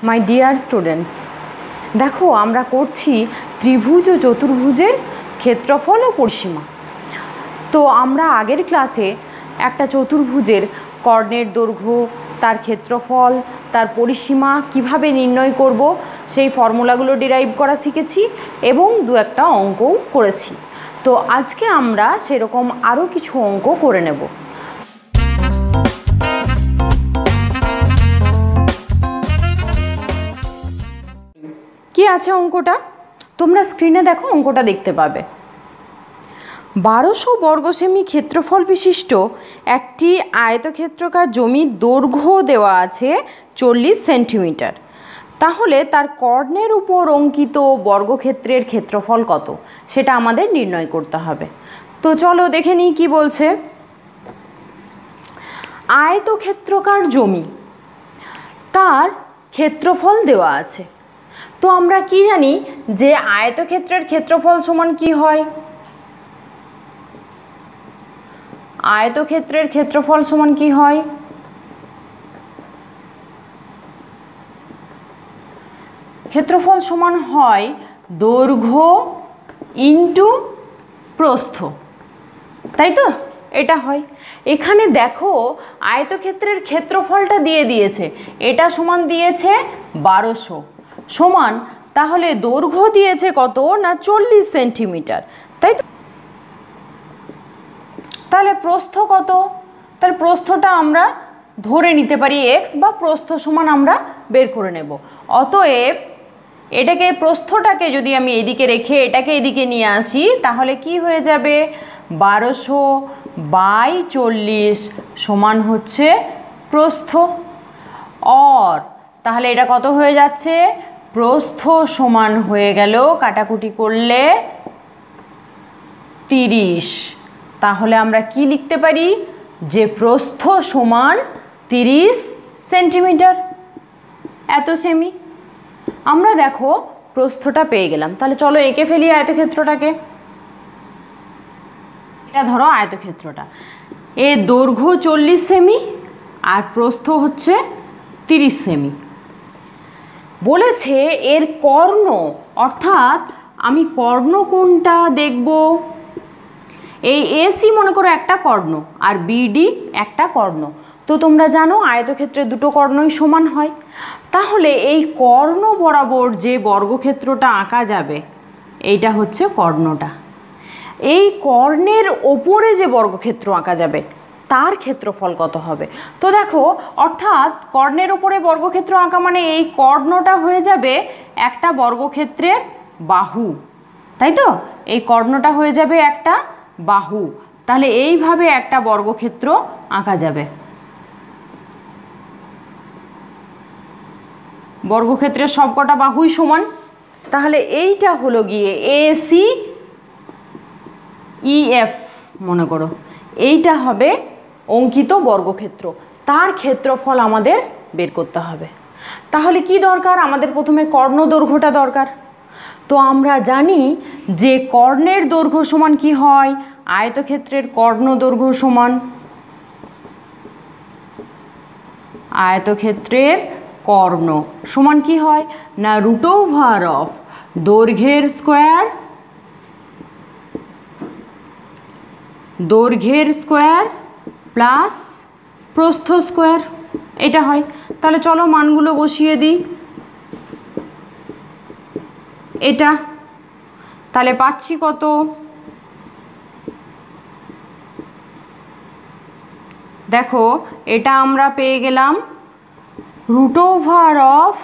My dear students, দেখো আমরা করছি ত্রিভুজ ও চতুর্ভুজের ক্ষেত্রফল ও পরিসীমা। তো আমরা আগের ক্লাসে একটা চতুর্ভুজের কর্ণের দৈর্ঘ্য, তার ক্ষেত্রফল, তার পরিসীমা কিভাবে নির্ণয় করব সেই ফর্মুলাগুলো ডিরাইভ করা শিখেছি এবং দু একটা অঙ্কও করেছি। তো আজকে আমরা সেরকম আরও কিছু অঙ্ক করে নেব। কি আছে অঙ্কটা? তোমরা স্ক্রিনে দেখো, অঙ্কটা দেখতে পাবে। 1200 বর্গ সেমি ক্ষেত্রফল বিশিষ্ট একটি আয়তক্ষেত্রাকার জমির দৈর্ঘ্য দেওয়া আছে 40 সেন্টিমিটার। তাহলে তার কর্ণের উপর অঙ্কিত বর্গক্ষেত্রের ক্ষেত্রফল কত সেটা আমাদের নির্ণয় করতে হবে। তো চলো দেখে নিই কি বলছে। আয়তক্ষেত্রাকার জমি, তার ক্ষেত্রফল দেওয়া আছে। তো আমরা কি জানি যে আয়তক্ষেত্রের ক্ষেত্রফল সমান কি হয়? আয়তক্ষেত্রের ক্ষেত্রফল সমান কি হয়? ক্ষেত্রফল সমান হয় দৈর্ঘ্য ইন্টু প্রস্থ, তাই তো? এটা হয়। এখানে দেখো আয়তক্ষেত্রের ক্ষেত্রফলটা দিয়ে দিয়েছে, এটা সমান দিয়েছে 1200 সমান, তাহলে দৈর্ঘ্য দিয়েছে কত না 40 সেন্টিমিটার, তাই তো? তাহলে প্রস্থ কত? তাহলে প্রস্থটা আমরা ধরে নিতে পারি এক্স, বা প্রস্থ সমান আমরা বের করে নেব। অতএব এটাকে, প্রস্থটাকে যদি আমি এদিকে রেখে এটাকে এদিকে নিয়ে আসি, তাহলে কি হয়ে যাবে? 1200 বাই 40 সমান হচ্ছে প্রস্থ। অর তাহলে এটা কত হয়ে যাচ্ছে? প্রস্থ সমান হয়ে গেল, কাটাকুটি করলে 30। তাহলে আমরা কি লিখতে পারি? যে প্রস্থ সমান 30 সেন্টিমিটার, এত সেমি। আমরা দেখো প্রস্থটা পেয়ে গেলাম। তাহলে চলো এঁকে ফেলি আয়তক্ষেত্রটাকে। এটা ধরো আয়তক্ষেত্রটা, এর দৈর্ঘ্য 40 সেমি আর প্রস্থ হচ্ছে 30 সেমি। বলেছে এর কর্ণ, অর্থাৎ আমি কর্ণ কোনটা দেখব? এই এসি মনে করো একটা কর্ণ আর বিডি একটা কর্ণ। তো তোমরা জানো আয়তক্ষেত্রে দুটো কর্ণই সমান হয়। তাহলে এই কর্ণ বরাবর যে বর্গক্ষেত্রটা আঁকা যাবে, এইটা হচ্ছে কর্ণটা। এই কর্ণের ওপরে যে বর্গক্ষেত্র আঁকা যাবে তার ক্ষেত্রফল কত হবে? তো দেখো, অর্থাৎ কর্ণের ওপরে বর্গক্ষেত্র আঁকা মানে এই কর্ণটা হয়ে যাবে একটা বর্গক্ষেত্রের বাহু, তাই তো? এই কর্ণটা হয়ে যাবে একটা বাহু। তাহলে এইভাবে একটা বর্গক্ষেত্র আঁকা যাবে। বর্গক্ষেত্রের সবকটা বাহুই সমান। তাহলে এইটা হলো গিয়ে এসি ইএফ মনে করো, এইটা হবে অঙ্কিত বর্গক্ষেত্র, তার ক্ষেত্রফল আমাদের বের করতে হবে। তাহলে কি দরকার? আমাদের প্রথমে কর্ণ দৈর্ঘ্যটা দরকার। তো আমরা জানি যে কর্ণের দৈর্ঘ্য সমান কি হয়? আয়তক্ষেত্রের কর্ণ দৈর্ঘ্য সমান, আয়তক্ষেত্রের কর্ণ সমান কি হয় না √ওভার অফ দৈর্ঘ্যের স্কোয়ার, দৈর্ঘ্যের স্কোয়ার প্লাস প্রস্থ স্কোয়ার, এটা হয়। তাহলে চলো মানগুলো বসিয়ে দিই। এটা তাহলে পাচ্ছি কত? দেখো এটা আমরা পেয়ে গেলাম √ওভার অফ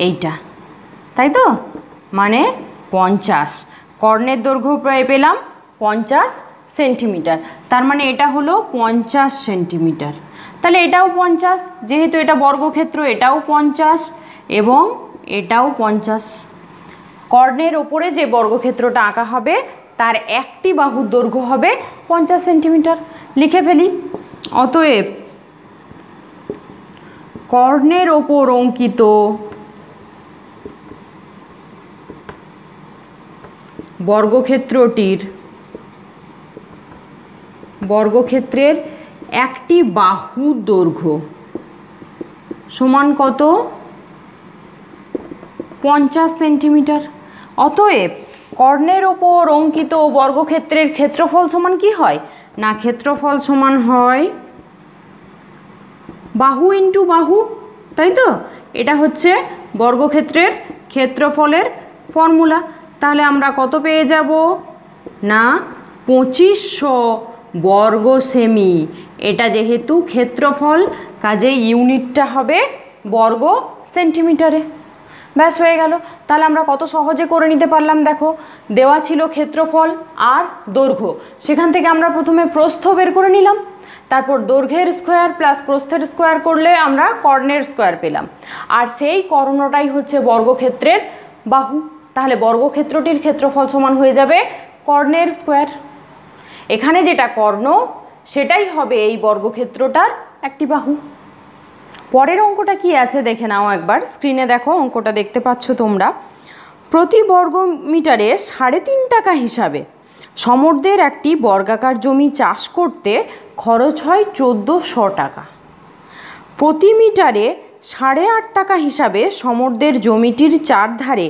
এইটা, তাই তো? মানে 50। কর্ণের দৈর্ঘ্য প্রায় পেলাম 50 সেন্টিমিটার, তার মানে এটা হলো 50 সেন্টিমিটার। তাহলে এটাও 50, যেহেতু এটা বর্গক্ষেত্র, এটাও 50 এবং এটাও 50। কর্ণের ওপরে যে বর্গক্ষেত্রটা আঁকা হবে তার একটি বাহুর দৈর্ঘ্য হবে 50 সেন্টিমিটার। লিখে ফেলি। অতএব কর্ণের ওপর অঙ্কিত বর্গক্ষেত্রের একটি বাহুর দৈর্ঘ্য সমান কত? 50 সেন্টিমিটার। অতএব কর্ণের ওপর অঙ্কিত বর্গক্ষেত্রের ক্ষেত্রফল সমান কি হয়? না, ক্ষেত্রফল সমান হয় বাহু ইন্টু বাহু, তাই তো? এটা হচ্ছে বর্গক্ষেত্রের ক্ষেত্রফলের ফর্মুলা। তাহলে আমরা কত পেয়ে যাব? না, 2500 বর্গ সেমি। এটা যেহেতু ক্ষেত্রফল, কাজেই ইউনিটটা হবে বর্গ সেন্টিমিটারে। ব্যাস হয়ে গেল। তাহলে আমরা কত সহজে করে নিতে পারলাম দেখো। দেওয়া ছিল ক্ষেত্রফল আর দৈর্ঘ্য, সেখান থেকে আমরা প্রথমে প্রস্থ বের করে নিলাম, তারপর দৈর্ঘ্যের স্কোয়ার প্লাস প্রস্থের স্কোয়ার করলে আমরা কর্ণের স্কোয়ার পেলাম, আর সেই কর্ণটাই হচ্ছে বর্গক্ষেত্রের বাহু। তাহলে বর্গক্ষেত্রটির ক্ষেত্রফল সমান হয়ে যাবে কর্ণের স্কোয়ার। এখানে যেটা কর্ণ সেটাই হবে এই বর্গক্ষেত্রটার একটি বাহু। পরের অঙ্কটা কি আছে দেখে নাও একবার। স্ক্রিনে দেখো, অঙ্কটা দেখতে পাচ্ছ তোমরা। প্রতি বর্গ মিটারে 3.5 টাকা হিসাবে সমরদের একটি বর্গাকার জমি চাষ করতে খরচ হয় 1400 টাকা। প্রতি মিটারে 8.5 টাকা হিসাবে সমরদের জমিটির চারধারে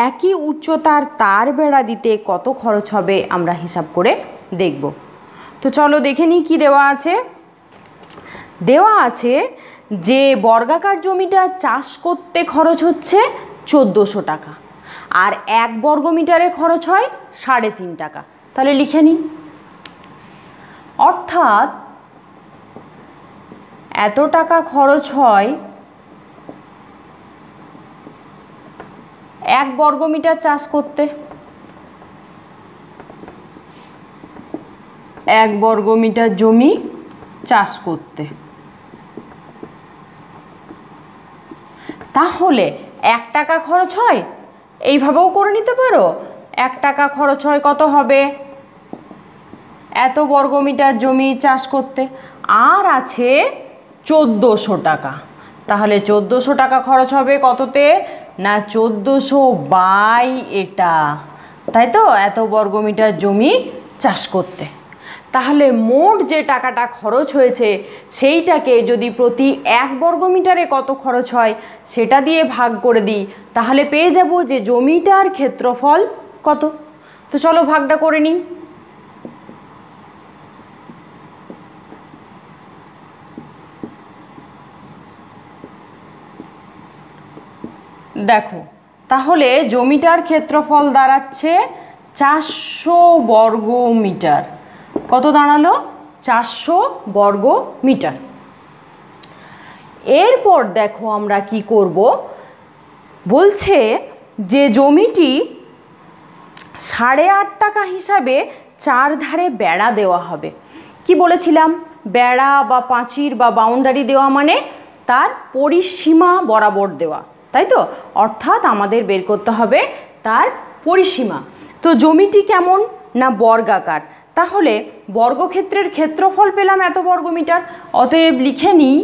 একই উচ্চতার তার বেড়া দিতে কত খরচ হবে আমরা হিসাব করে দেখব। তো চলো দেখে নিই কি দেওয়া আছে। দেওয়া আছে যে বর্গাকার জমিটা চাষ করতে খরচ হচ্ছে 1400 টাকা, আর 1 বর্গ মিটারে খরচ হয় 3.5 টাকা। তাহলে লিখে নিই। অর্থাৎ এত টাকা খরচ হয় 1 বর্গ মিটার চাষ করতে। 1 বর্গ মিটার জমি চাষ করতে। তাহলে 1 টাকা খরচ হয়, এইভাবেও করে নিতে পারো। 1 টাকা খরচ হয় কত হবে? এত বর্গ মিটার জমি চাষ করতে। আর আছে 1400 টাকা। তাহলে 1400 টাকা খরচ হবে কততে? না, 1400 বাই এটা, তাই তো? এত বর্গ মিটার জমি চাষ করতে। তাহলে মোট যে টাকাটা খরচ হয়েছে সেইটাকে যদি প্রতি 1 বর্গ মিটারে কত খরচ হয় সেটা দিয়ে ভাগ করে দিই, তাহলে পেয়ে যাব যে জমিটার ক্ষেত্রফল কত। তো চলো ভাগটা করে নিই। দেখো, তাহলে জমিটার ক্ষেত্রফল দাঁড়াচ্ছে 400 বর্গ মিটার। কত দাঁড়ালো? 400 বর্গ মিটার। এরপর দেখো আমরা কি করব। বলছে যে জমিটি 8.5 টাকা হিসাবে চারধারে বেড়া দেওয়া হবে। কি বলেছিলাম? বেড়া বা পাঁচির বা বাউন্ডারি দেওয়া মানে তার পরিসীমা বরাবর দেওয়া, তাই তো? অর্থাৎ আমাদের বের করতে হবে তার পরিসীমা। তো জমিটি কেমন? না, বর্গাকার। তাহলে বর্গক্ষেত্রের ক্ষেত্রফল পেলাম এত বর্গ মিটার। অতএব লিখে নিই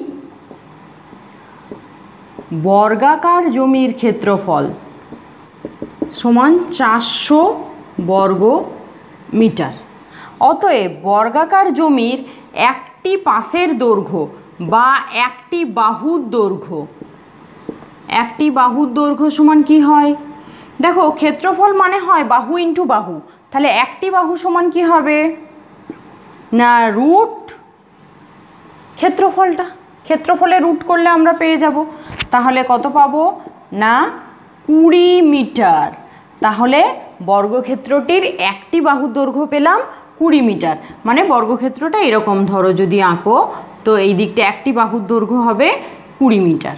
বর্গাকার জমির ক্ষেত্রফল সমান 400 বর্গ মিটার। অতএব বর্গাকার জমির একটি পাশের দৈর্ঘ্য বা একটি বাহুর দৈর্ঘ্য, একটি বাহুর দৈর্ঘ্য সমান কি হয়? দেখো, ক্ষেত্রফল মানে হয় বাহু ইন্টু বাহু। তাহলে একটি বাহু সমান কি হবে? না, রুট ক্ষেত্রফলটা। ক্ষেত্রফলে রুট করলে আমরা পেয়ে যাব। তাহলে কত পাবো? না, 20 মিটার। তাহলে বর্গক্ষেত্রটির একটি বাহুর দৈর্ঘ্য পেলাম 20 মিটার। মানে বর্গক্ষেত্রটা এরকম ধরো যদি আঁকো, তো এই দিকটা একটি বাহুর দৈর্ঘ্য হবে 20 মিটার।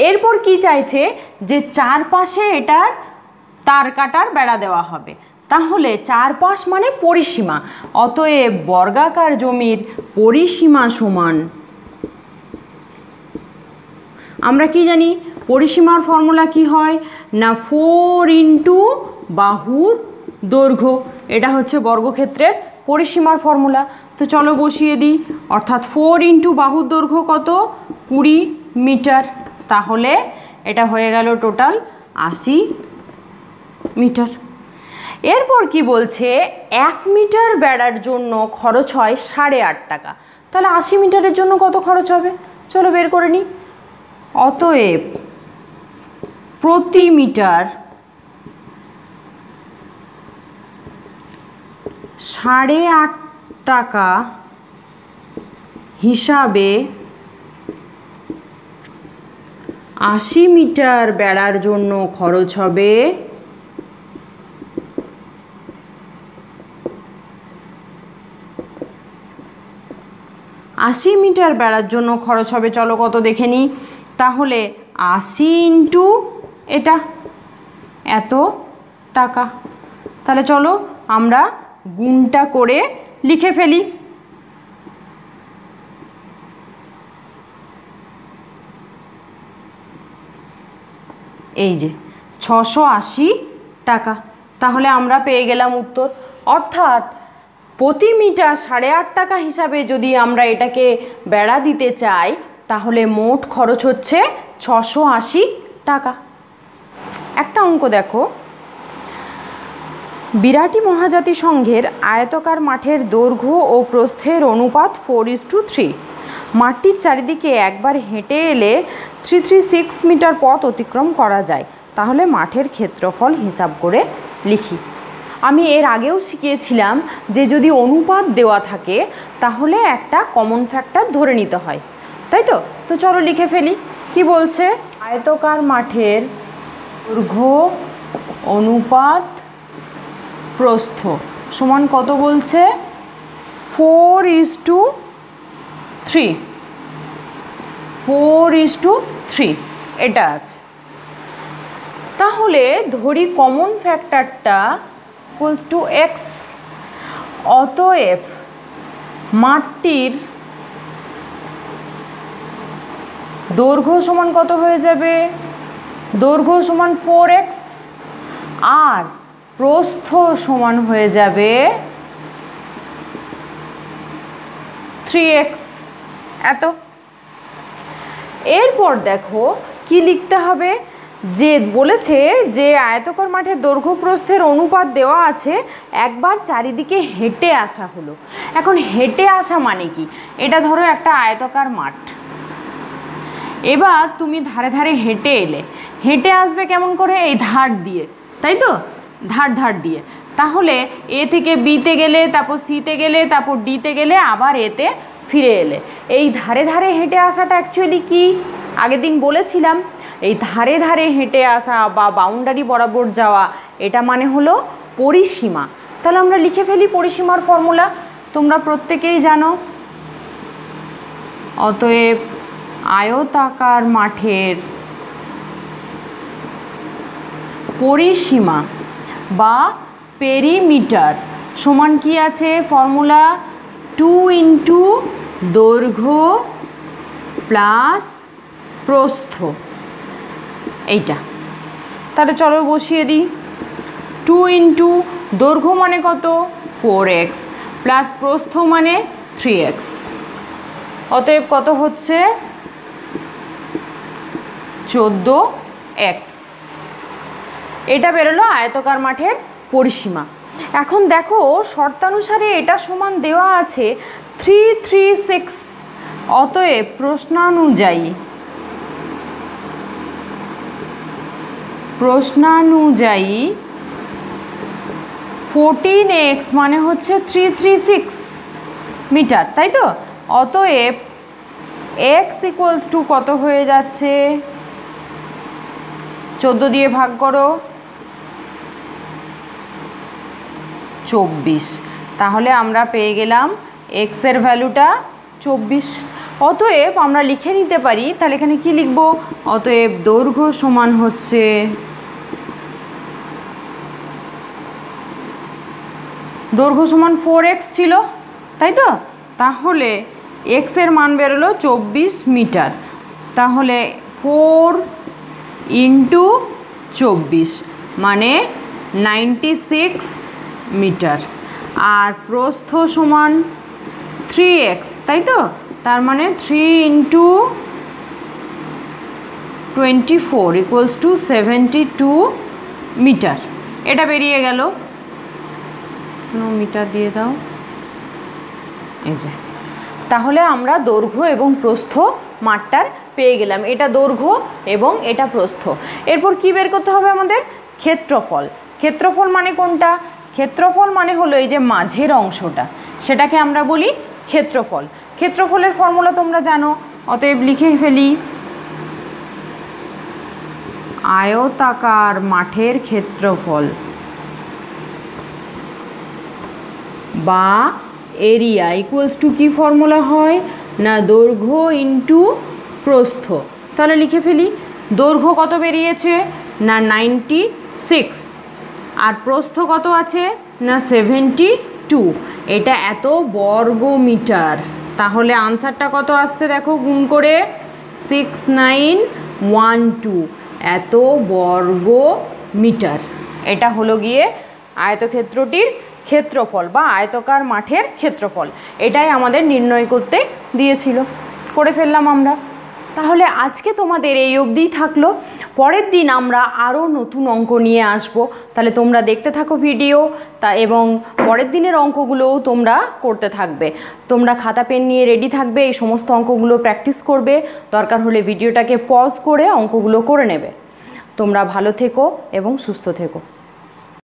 এরপর কি চাইছে? যে চারপাশে এটার তার কাটার বেড়া দেওয়া হবে। তাহলে চারপাশ মানে পরিসীমা। অতএব বর্গাকার জমির পরিসীমা সমান, আমরা কি জানি পরিসীমার ফর্মুলা কি হয়? না, 4 ইন্টু বাহুর দৈর্ঘ্য। এটা হচ্ছে বর্গক্ষেত্রের পরিসীমার ফর্মুলা। তো চলো বসিয়ে দিই। অর্থাৎ 4 ইন্টু বাহুর দৈর্ঘ্য কত? 20 মিটার। তাহলে এটা হয়ে গেল টোটাল 80 মিটার। এরপর কি বলছে? 1 মিটার বেড়ার জন্য খরচ হয় 8.5 টাকা। তাহলে 80 মিটারের জন্য কত খরচ হবে? চলো বের করে নিই। অতএব প্রতি মিটার 8.5 টাকা হিসাবে 80 মিটার বেড়ার জন্য খরচ হবে 80 মিটার বেড়ার জন্য খরচ হবে, চলো কত দেখে নিই। তাহলে 80 ইন্টু এটা এত টাকা। তাহলে চলো আমরা গুণটা করে লিখে ফেলি। এই যে 680 টাকা। তাহলে আমরা পেয়ে গেলাম উত্তর। অর্থাৎ প্রতি মিটার 8.5 টাকা হিসাবে যদি আমরা এটাকে বেড়া দিতে চাই তাহলে মোট খরচ হচ্ছে 680 টাকা। একটা অঙ্ক দেখো, বিরাটি মহাজাতি সংঘের আয়তকার মাঠের দৈর্ঘ্য ও প্রস্থের অনুপাত 4:3। মাঠটির চারিদিকে একবার হেঁটে এলে 336 মিটার পথ অতিক্রম করা যায়। তাহলে মাঠের ক্ষেত্রফল হিসাব করে লিখি। আমি এর আগেও শিখিয়েছিলাম যে যদি অনুপাত দেওয়া থাকে তাহলে একটা কমন ফ্যাক্টর ধরে নিতে হয়, তাই তো? তো চলো লিখে ফেলি। কি বলছে? আয়তকার মাঠের দৈর্ঘ্য অনুপাত প্রস্থ সমান কত বলছে? 4:3। 4:3 এটা আছে। তাহলে ধরি কমন ফ্যাক্টরটা ইকুয়ালস টু এক্স। অতএব মাঠটির দৈর্ঘ্য সমান কত হয়ে যাবে? দৈর্ঘ্য সমান 4x আর প্রস্থ সমান হয়ে যাবে 3x। এত। এরপর দেখো কি লিখতে হবে, যে বলেছে যে আয়তকার মাঠের দৈর্ঘ্য প্রস্থের অনুপাত দেওয়া আছে, একবার চারিদিকে হেঁটে আসা হলো। এখন হেঁটে আসা মানে কি? এটা ধরো একটা আয়তকার মাঠ, এবার তুমি ধারে ধারে হেঁটে এলে, হেঁটে আসবে কেমন করে? এই ধার দিয়ে, তাই তো? ধার দিয়ে। তাহলে এ থেকে বিতে গেলে, তারপর সিতে গেলে, তারপর ডিতে গেলে, আবার এতে ফিরে এলে। এই ধারে ধারে হেঁটে আসাটা অ্যাকচুয়ালি কি? আগের দিন বলেছিলাম এই ধারে ধারে হেঁটে আসা বা বাউন্ডারি বরাবর যাওয়া, এটা মানে হলো পরিসীমা। তাহলে আমরা লিখে ফেলি পরিসীমার ফর্মুলা, তোমরা প্রত্যেকেই জানো। অতএব আয়তাকার মাঠের পরিসীমা বা পেরিমিটার সমান কি আছে ফর্মুলা? 2 ইন্টু দৈর্ঘ্য প্লাস প্রস্থ, এইটা। তাহলে চলো বসিয়ে দিই। 2 ইন্টু দৈর্ঘ্য মানে কত? 4x প্লাস প্রস্থ মানে 3x। অতএব কত হচ্ছে? 14x। এটা বেরোলো আয়তকার মাঠের পরিসীমা। এখন দেখো শর্তানুসারে এটা সমান দেওয়া আছে 336। অতএব প্রশ্নানুযায়ী 14x মানে হচ্ছে 336 মিটার, তাই তো? অতএব x ইকুয়ালস টু কত হয়ে যাচ্ছে? 14 দিয়ে ভাগ করো, 24। তাহলে আমরা পেয়ে গেলাম x এর ভ্যালুটা 24। অতএব আমরা লিখে নিতে পারি, তাহলে এখানে কি লিখব? অতএব দৈর্ঘ্য সমান হচ্ছে দৈর্ঘ্য সমান 4x ছিল, তাই তো? তাহলে x এর মান বেরোলো 24 মিটার। তাহলে 4 ইন্টু 24 মানে 96 মিটার। আর প্রস্থ সমান 3x, তাই তো? তার মানে 3 ইন্টু 24 ইকুয়ালস টু 72 মিটার। এটা বেরিয়ে গেল। মিটার দিয়ে দাও, এই যে। তাহলে আমরা দৈর্ঘ্য এবং প্রস্থ মাঠটার পেয়ে গেলাম। এটা দৈর্ঘ্য এবং এটা প্রস্থ। এরপর কি বের করতে হবে আমাদের? ক্ষেত্রফল। ক্ষেত্রফল মানে কোনটা? ক্ষেত্রফল মানে হলো এই যে মাঝের অংশটা, সেটাকে আমরা বলি ক্ষেত্রফল। ক্ষেত্রফলের ফর্মুলা তোমরা জানো, অতএব লিখে ফেলি আয়তাকার মাঠের ক্ষেত্রফল বা এরিয়া ইকুয়ালস টু কী ফর্মুলা হয় না দৈর্ঘ্য ইন্টু প্রস্থ। তাহলে লিখে ফেলি দৈর্ঘ্য কত বেরিয়েছে না 96 আর প্রস্থ কত আছে না 72। এটা এত বর্গ মিটার। তাহলে আনসারটা কত আসছে দেখো, গুণ করে 6912 এত বর্গ মিটার। এটা হলো গিয়ে আয়তক্ষেত্রটির ক্ষেত্রফল বা আয়তকার মাঠের ক্ষেত্রফল। এটাই আমাদের নির্ণয় করতে দিয়েছিল, করে ফেললাম আমরা। তাহলে আজকে তোমাদের এই অবধিই থাকলো। পরের দিন আমরা আরও নতুন অঙ্ক নিয়ে আসব। তাহলে তোমরা দেখতে থাকো ভিডিও এবং পরের দিনের অঙ্কগুলোও তোমরা করতে থাকবে। তোমরা খাতা পেন নিয়ে রেডি থাকবে, এই সমস্ত অঙ্কগুলো প্র্যাকটিস করবে। দরকার হলে ভিডিওটাকে পজ করে অঙ্কগুলো করে নেবে। তোমরা ভালো থেকো এবং সুস্থ থেকো।